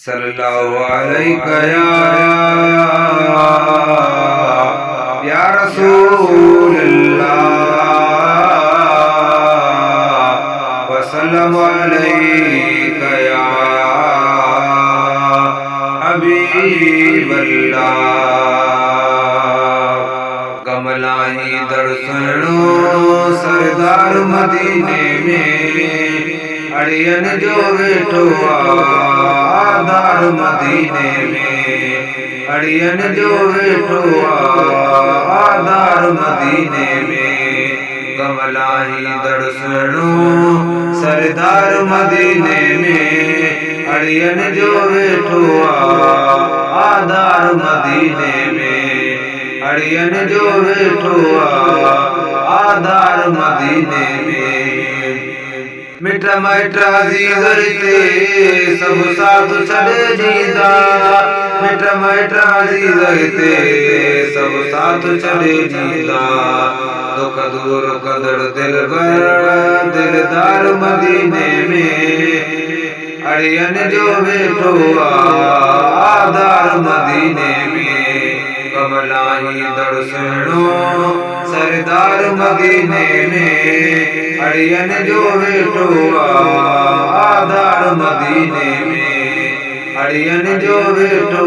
सल्लल्लाहु अलैका या रसूलल्लाह वसल्लम अलैका या हबीबल्लाह। कमलाई दर्शनो सरदार मदीने में अड़ियन जो वेठो आधार मदीने में अड़ियन जो वेठो आधार मदीने में कमलाई दर्शनो सरदार मदीने में अड़ियन जो वेठो आधार मदीने में अड़ियन जो वेठो आधार मदीने में। मिठा मिठा जीते सब साथ छड़े जीदा मिठा मिठा जीते सब साथ छड़े जीदा दुख दूर कदर दिल भर दिलदार मदीने में अड़ियन जो वेठो आधार मदीने में कमलाई दर्शनो सरदार मदीने में अड़ियन जो वेठो आधार मदीने में अड़ियन जो वेठो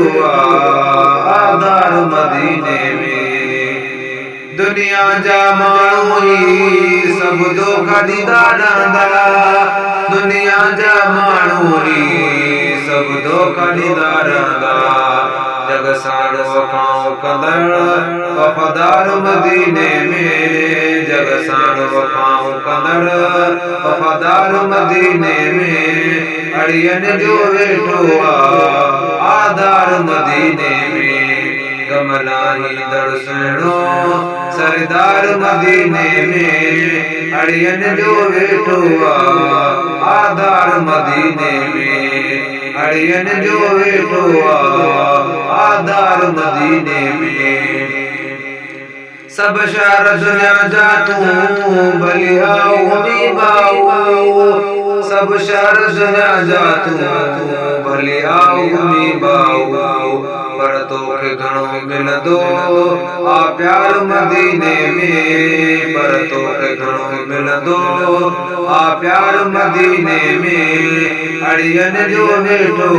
आधार मदीने में। दुनिया जा माण्हू सब धोखा ॾींदा रहंदा दुनिया जा माण्हू सब धोखा ॾींदा रहंदा जग साड़ो वफ़ाओ कंदड़ वफ़ादार मदीने में जग साड़ो वफ़ाओ कंदड़ वफ़ादार मदीने में अड़ियन जो वेठो आधार मदीने में कमलाई दर्शनो सरदार मदीने में अड़ियन जो वेठो आधार मदीने में अड़ियन जो वेठो आधार मदीने में। सब शहर दुनिया जा तू भलिया बाऊ सब शहर दुनिया जा तू भलिया बाऊ पर तोखे घणो मिलंदो आ प्यार मदीने में पर तोखे घणो मिलंदो आ प्यार मदीने में अड़ियन जो वेठो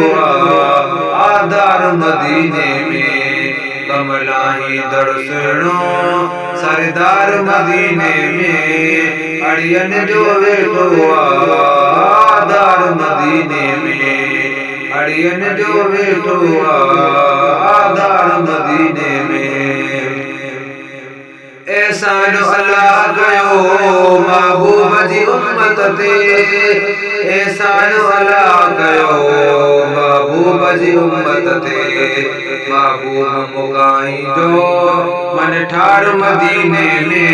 आधार मदीने में कमलाई दर्शनो सरदार मदीने में अड़ियन जो वेठो आधार मदीने में अड़ियन जो वेठो आधार मदीने में। एहसान अल्लाह कयो महबूब जी उम्मत ते एहसान अल्लाह कयो महबूब जी उम्मत ते महबूब मुगाई जो मन ठार मदीने में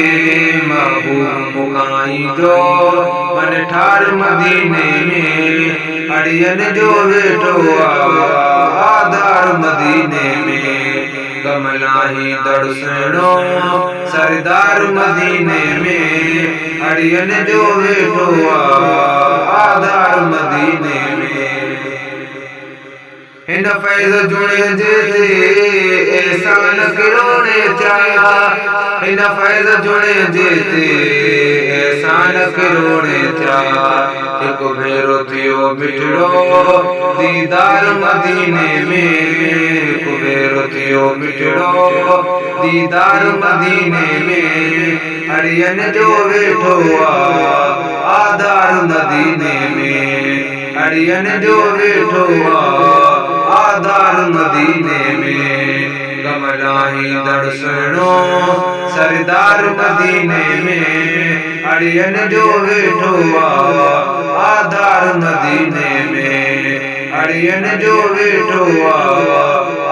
महबूब मुगाई जो मन ठार मदीने में अड़ियन जो वेठो आधार मदीने में कमलाई दर्शनो सरदार मदीने में अड़ियन जो वेठो आधार मदीने में। हिन फैज़ जुड़े जेते एहसान किरोने चाया हिन फैज़ जुड़े जेते एहसान किरोने चाया एक भेरो थियो मिठड़ो दीदार मदीने में एक भेरो थियो मिठड़ो दीदार मदीने में अड़ियन जो वेठो आधार मदीने में अड़ियन जो वेठो आधार मदीने में कमलाई दर्शनो सरदार मदीने में अड़ियन जो वेठो आधार मदीने में अड़ियन जो वेठो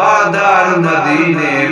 आधार मदीने